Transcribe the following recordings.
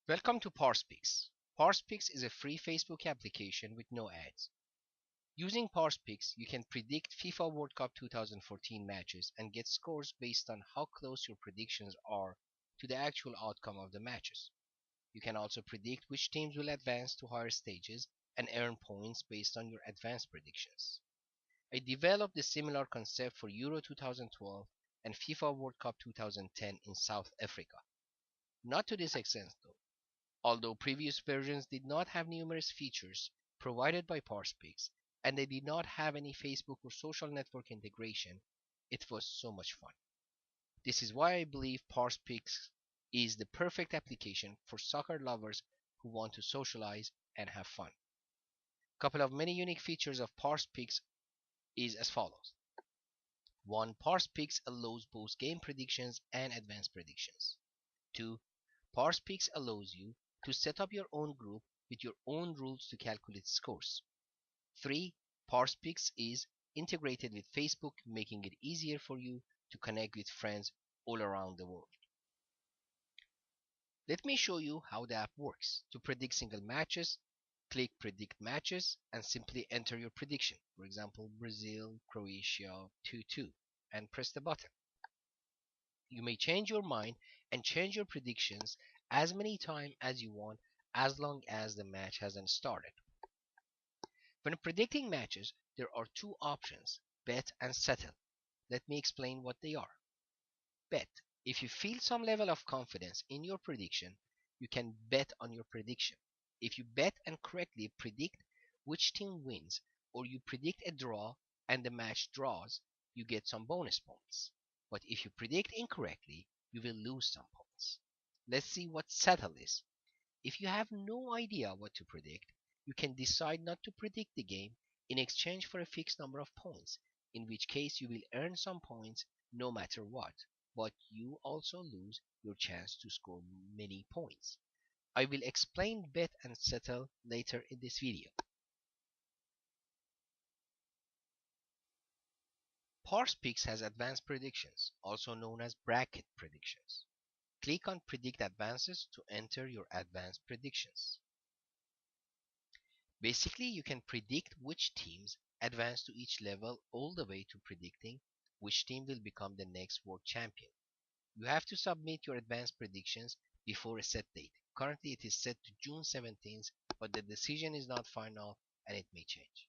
Welcome to ParsPicks. ParsPicks is a free Facebook application with no ads. Using ParsPicks, you can predict FIFA World Cup 2014 matches and get scores based on how close your predictions are to the actual outcome of the matches. You can also predict which teams will advance to higher stages and earn points based on your advanced predictions. I developed a similar concept for Euro 2012 and FIFA World Cup 2010 in South Africa. Not to this extent though. Although previous versions did not have numerous features provided by ParsPicks and they did not have any Facebook or social network integration, it was so much fun. This is why I believe ParsPicks is the perfect application for soccer lovers who want to socialize and have fun. A couple of many unique features of ParsPicks is as follows. 1. ParsPicks allows both game predictions and advanced predictions. 2. ParsPicks allows you to set up your own group with your own rules to calculate scores. 3. ParsPicks is integrated with Facebook, making it easier for you to connect with friends all around the world. Let me show you how the app works. To predict single matches, click Predict Matches and simply enter your prediction. For example, Brazil, Croatia 2-2 and press the button. You may change your mind and change your predictions as many times as you want as long as the match hasn't started. When predicting matches, there are two options, bet and settle. Let me explain what they are. Bet. If you feel some level of confidence in your prediction, you can bet on your prediction. If you bet and correctly predict which team wins, or you predict a draw and the match draws, you get some bonus points. But if you predict incorrectly, you will lose some points. Let's see what settle is. If you have no idea what to predict, you can decide not to predict the game in exchange for a fixed number of points, in which case you will earn some points no matter what, but you also lose your chance to score many points. I will explain bet and settle later in this video. ParsPicks has advanced predictions, also known as bracket predictions. Click on Predict Advances to enter your advanced predictions. Basically, you can predict which teams advance to each level all the way to predicting which team will become the next world champion. You have to submit your advanced predictions before a set date. Currently, it is set to June 17th, but the decision is not final and it may change.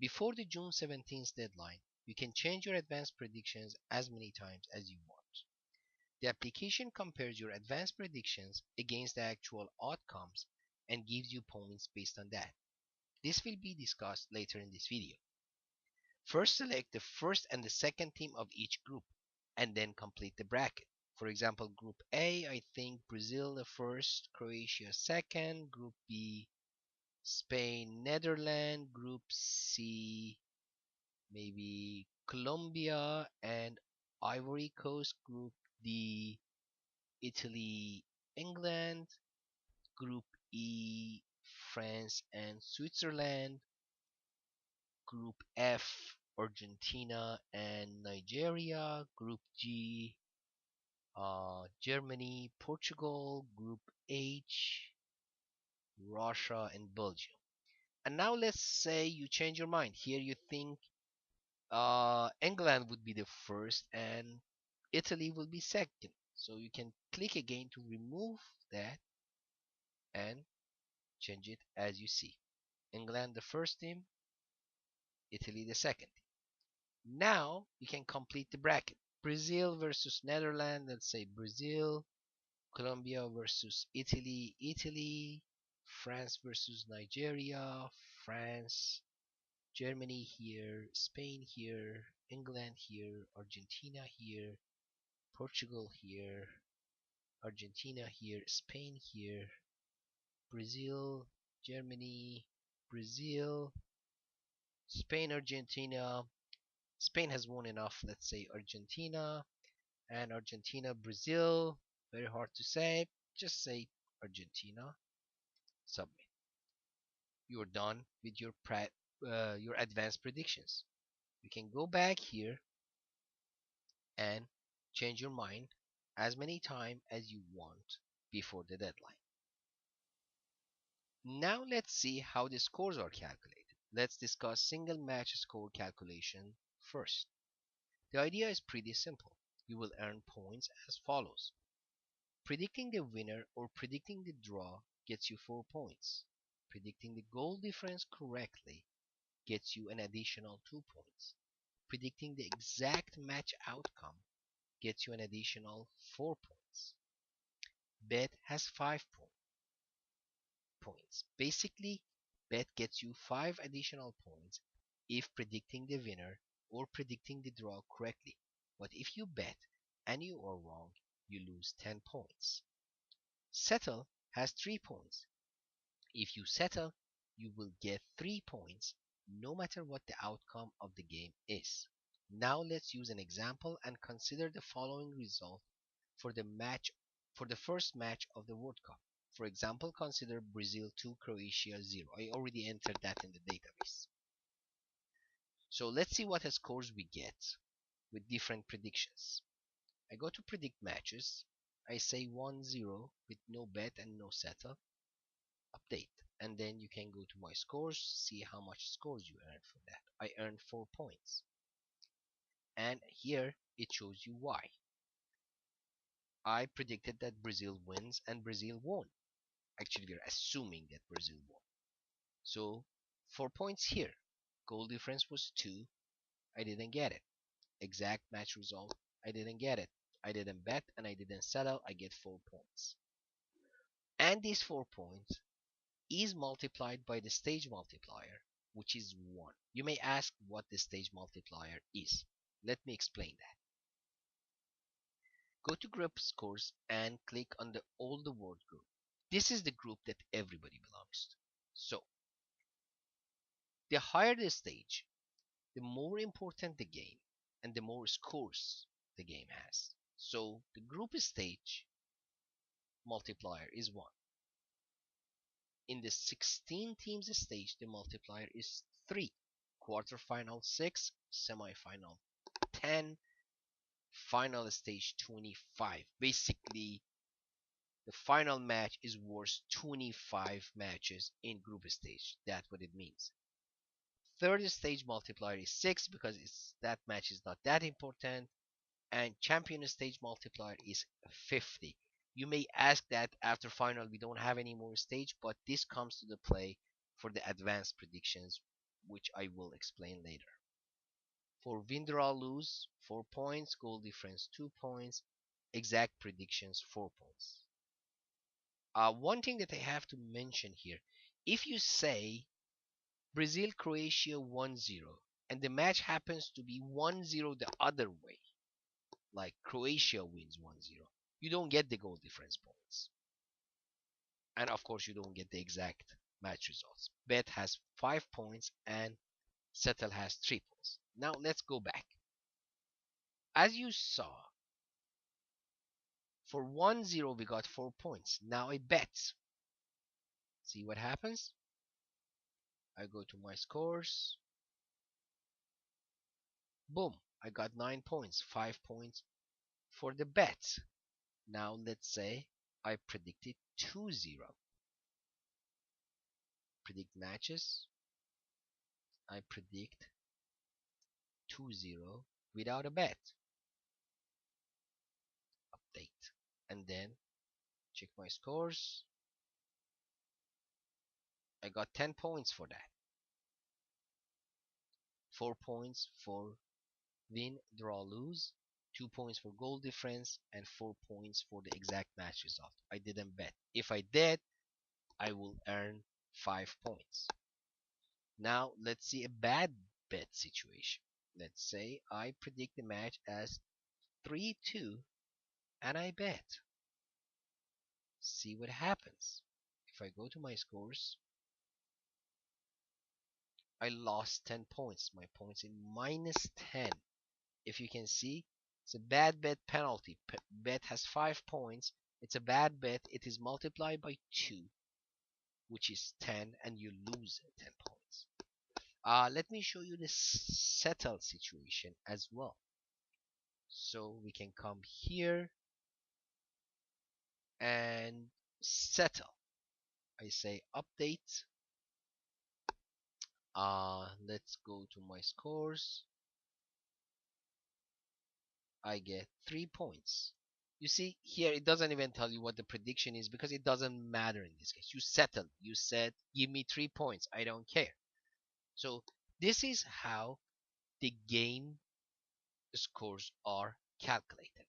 Before the June 17th deadline, you can change your advanced predictions as many times as you want. The application compares your advanced predictions against the actual outcomes and gives you points based on that. This will be discussed later in this video. First, select the first and the second team of each group, and then complete the bracket. For example, Group A, I think Brazil the first, Croatia second, Group B, Spain, Netherlands, Group C, maybe Colombia and Ivory Coast, Group D, Italy, England, Group E, France and Switzerland, Group F, Argentina and Nigeria, Group G, Germany, Portugal, Group H, Russia and Belgium. And now let's say you change your mind. Here you think England would be the first and Italy will be second. So you can click again to remove that and change it as you see. England the first team, Italy the second team. Now you can complete the bracket. Brazil versus Netherlands, let's say Brazil. Colombia versus Italy, Italy. France versus Nigeria, France. Germany here, Spain here, England here, Argentina here, Portugal here, Argentina here, Spain here, Brazil, Germany, Brazil, Spain, Argentina. Spain has won enough, let's say Argentina, and Argentina, Brazil. Very hard to say, just say Argentina. Submit. You're done with your advanced predictions. You can go back here and change your mind as many times as you want before the deadline. Now let's see how the scores are calculated. Let's discuss single match score calculation first. The idea is pretty simple. You will earn points as follows. Predicting the winner or predicting the draw gets you 4 points. Predicting the goal difference correctly gets you an additional 2 points. Predicting the exact match outcome gets you an additional 4 points. Bet has 5 points. Basically, bet gets you 5 additional points if predicting the winner or predicting the draw correctly. But if you bet and you are wrong, you lose 10 points. Settle has 3 points. If you settle, you will get 3 points no matter what the outcome of the game is. Now let's use an example and consider the following result for the first match of the World Cup. For example, consider Brazil 2, Croatia 0. I already entered that in the database. So let's see what scores we get with different predictions. I go to predict matches. I say 1-0 with no bet and no settle. Update. And then you can go to my scores, see how much scores you earned for that. I earned 4 points. And here it shows you why. I predicted that Brazil wins and Brazil won. Actually, we're assuming that Brazil won. So 4 points here. Goal difference was 2. I didn't get it. Exact match result. I didn't get it. I didn't bet and I didn't settle. I get 4 points. And these 4 points is multiplied by the stage multiplier, which is 1. You may ask what the stage multiplier is. Let me explain that. Go to group scores and click on the all the world group. This is the group that everybody belongs to. So, the higher the stage, the more important the game and the more scores the game has. So, the group stage multiplier is 1. In the 16 teams stage, the multiplier is 3. Quarterfinal 6, semifinal 10, final stage 25. Basically, the final match is worth 25 matches in group stage. That's what it means. Third stage multiplier is 6 because that match is not that important. And champion stage multiplier is 50. You may ask that after final we don't have any more stage, but this comes to the play for the advanced predictions, which I will explain later. For win, draw, lose, 4 points, goal difference 2 points, exact predictions 4 points. One thing that I have to mention here, if you say Brazil Croatia 1-0 and the match happens to be 1-0 the other way, like Croatia wins 1-0, you don't get the goal difference points. And of course, you don't get the exact match results. Bet has 5 points and Settle has 3 points. Now let's go back. As you saw, for 1-0 we got 4 points. Now I bet. See what happens? I go to my scores. Boom, I got 9 points, 5 points for the bet. Now let's say I predicted 2-0. Predict matches. I predict 2-0 without a bet. Update. And then check my scores. I got 10 points for that. 4 points for win, draw, lose. 2 points for goal difference and 4 points for the exact match result. I didn't bet. If I did, I will earn 5 points. Now let's see a bad bet situation. Let's say I predict the match as 3-2 and I bet. See what happens. If I go to my scores, I lost 10 points. My points in minus 10. If you can see, it's a bad bet penalty. Bet has 5 points. It's a bad bet. It is multiplied by 2, which is 10, and you lose 10 points. Let me show you the settle situation as well. So we can come here and settle. I say update. Let's go to my scores. I get 3 points. You see, here it doesn't even tell you what the prediction is because it doesn't matter in this case. You settled. You said, give me 3 points. I don't care. So this is how the game scores are calculated.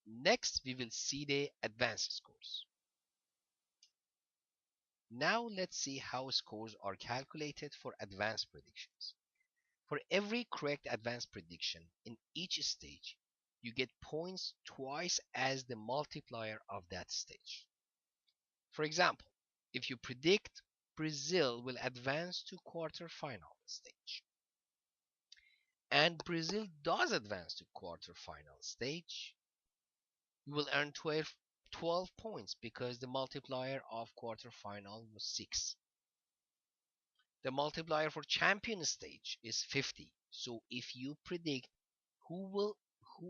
Next, we will see the advanced scores. Now let's see how scores are calculated for advanced predictions. For every correct advanced prediction in each stage, you get points twice as the multiplier of that stage. For example, if you predict Brazil will advance to quarterfinal stage, and Brazil does advance to quarterfinal stage, you will earn 12 points because the multiplier of quarterfinal was 6. The multiplier for champion stage is 50. So if you predict who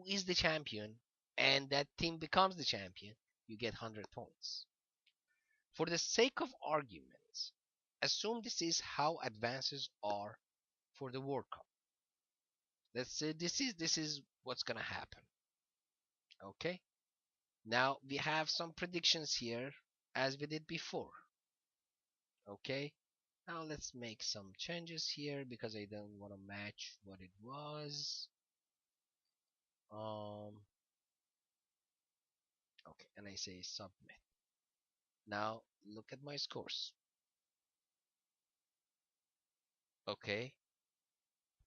is the champion and that team becomes the champion, you get 100 points. For the sake of argument, assume this is how advances are for the World Cup. Let's say this is what's gonna happen. Okay? Now we have some predictions here as we did before. Okay? Now let's make some changes here because I don't want to match what it was. Okay, and I say submit. Now look at my scores. Okay,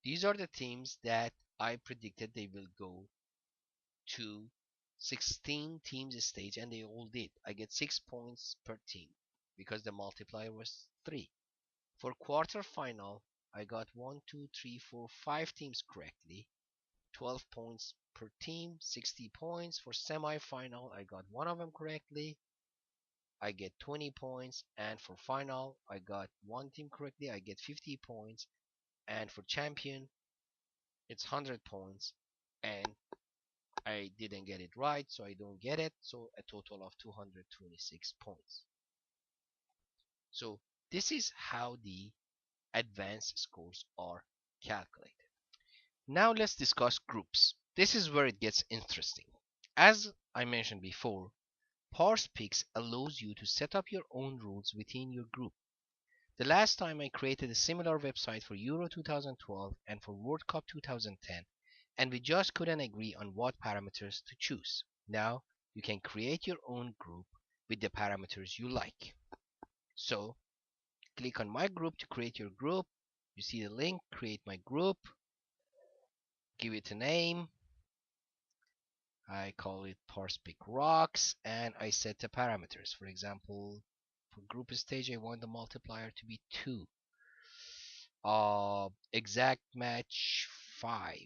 these are the teams that I predicted they will go to 16 teams stage, and they all did. I get 6 points per team because the multiplier was 3. For quarterfinal, I got 1, 2, 3, 4, 5 teams correctly, 12 points per team, 60 points. For semi-final, I got one of them correctly, I get 20 points. And for final, I got one team correctly, I get 50 points. And for champion, it's 100 points. And I didn't get it right, so I don't get it. So a total of 226 points. So this is how the advanced scores are calculated. Now let's discuss groups. This is where it gets interesting. As I mentioned before, ParsPicks allows you to set up your own rules within your group. The last time I created a similar website for Euro 2012 and for World Cup 2010, and we just couldn't agree on what parameters to choose. Now you can create your own group with the parameters you like. So click on my group to create your group. You see the link, create my group, give it a name. I call it ParsPick Rocks, and I set the parameters. For example, for group stage, I want the multiplier to be 2. Exact match 5.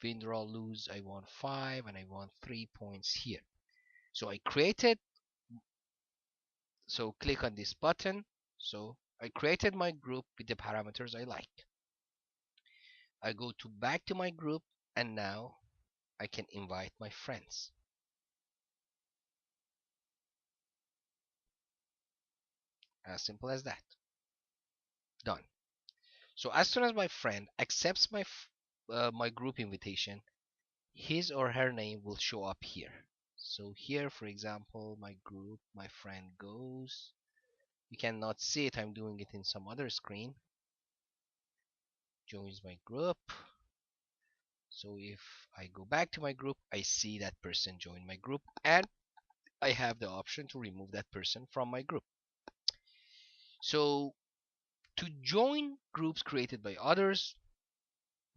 Win, draw, lose, I want 5, and I want 3 points here. So I created, so click on this button. So I created my group with the parameters I like. I go to back to my group, and now I can invite my friends. As simple as that. Done. So as soon as my friend accepts my group invitation, his or her name will show up here. So here, for example, my group, my friend goes. You cannot see it. I'm doing it in some other screen. Joins my group. So if I go back to my group, I see that person join my group, and I have the option to remove that person from my group. So to join groups created by others,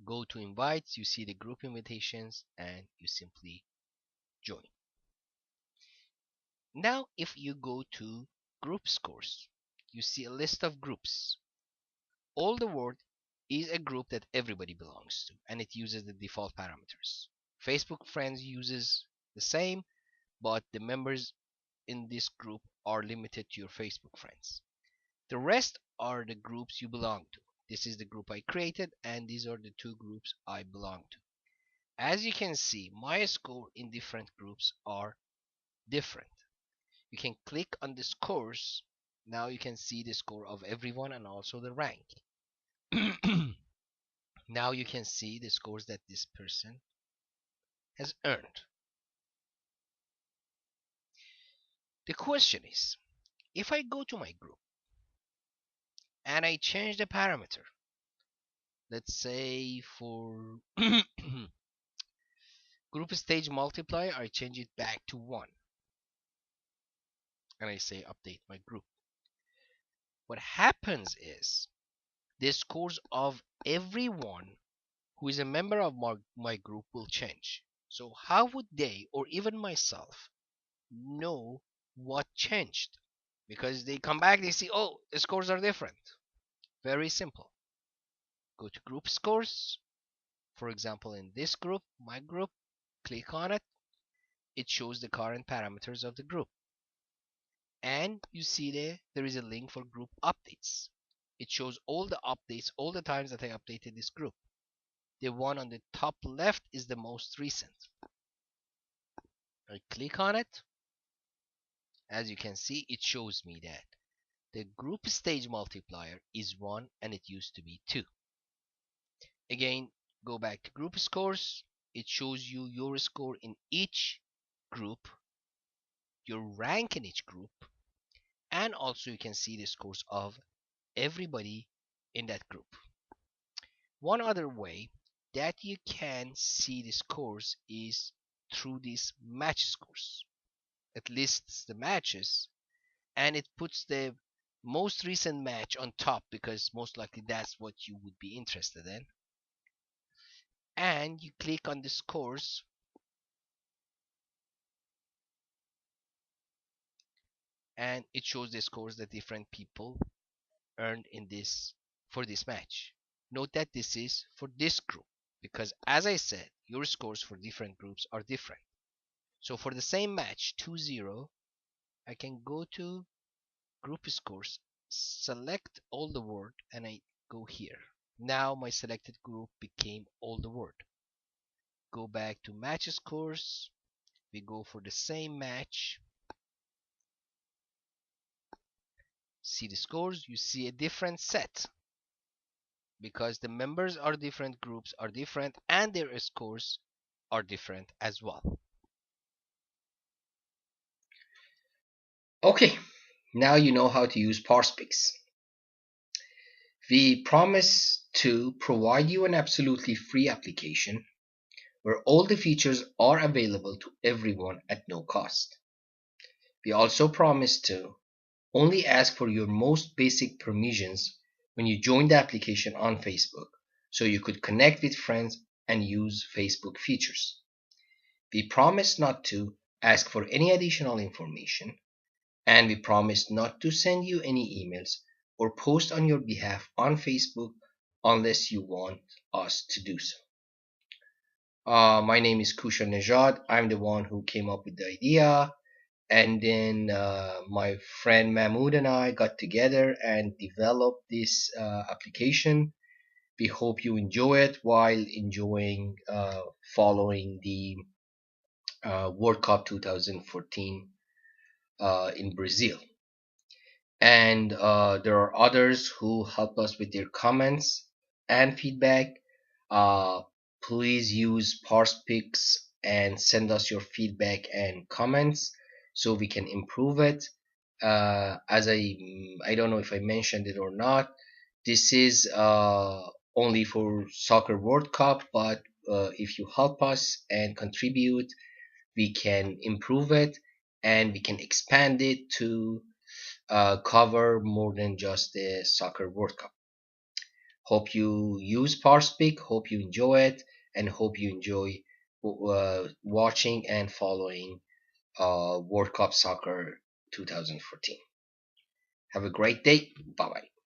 go to invites, you see the group invitations, and you simply join. Now if you go to group scores, you see a list of groups. All the world is a group that everybody belongs to, and it uses the default parameters. Facebook friends uses the same, but the members in this group are limited to your Facebook friends. The rest are the groups you belong to. This is the group I created, and these are the 2 groups I belong to. As you can see, my score in different groups are different. You can click on the scores. Now you can see the score of everyone and also the rank. Now you can see the scores that this person has earned. The question is, if I go to my group and I change the parameter, let's say for group stage multiplier, I change it back to 1. And I say update my group. What happens is the scores of everyone who is a member of my group will change. So how would they, or even myself, know what changed? Because they come back, they see, oh, the scores are different. Very simple. Go to group scores. For example, in this group, my group, click on it. It shows the current parameters of the group. And you see there is a link for group updates. It shows all the updates, all the times that I updated this group. The one on the top left is the most recent. I click on it. As you can see, it shows me that the group stage multiplier is 1 and it used to be 2. Again, go back to group scores. It shows you your score in each group, your rank in each group, and also you can see the scores of everybody in that group. One other way that you can see the scores is through these match scores. It lists the matches and it puts the most recent match on top because most likely that's what you would be interested in. And you click on the scores and it shows the scores that different people earned in this for this match. Note that this is for this group because as I said, your scores for different groups are different. So for the same match 2-0, I can go to group scores, select all the word, and I go here. Now my selected group became all the word. Go back to match scores. We go for the same match. See the scores, you see a different set because the members are different, groups are different, and their scores are different as well. Okay, now you know how to use ParsPicks. We promise to provide you an absolutely free application where all the features are available to everyone at no cost. We also promise to only ask for your most basic permissions when you join the application on Facebook so you could connect with friends and use Facebook features. We promise not to ask for any additional information, and we promise not to send you any emails or post on your behalf on Facebook unless you want us to do so. My name is Kusha Najad. I'm the one who came up with the idea, and then my friend Mahmoud and I got together and developed this application. We hope you enjoy it while enjoying following the World Cup 2014 in Brazil. And there are others who help us with their comments and feedback. Uh, please use ParsPicks and send us your feedback and comments so we can improve it. As I don't know if I mentioned it or not, this is only for Soccer World Cup, but if you help us and contribute, we can improve it and we can expand it to cover more than just the Soccer World Cup. Hope you use ParsPick, hope you enjoy it, and hope you enjoy watching and following World Cup Soccer 2014. Have a great day. Bye bye.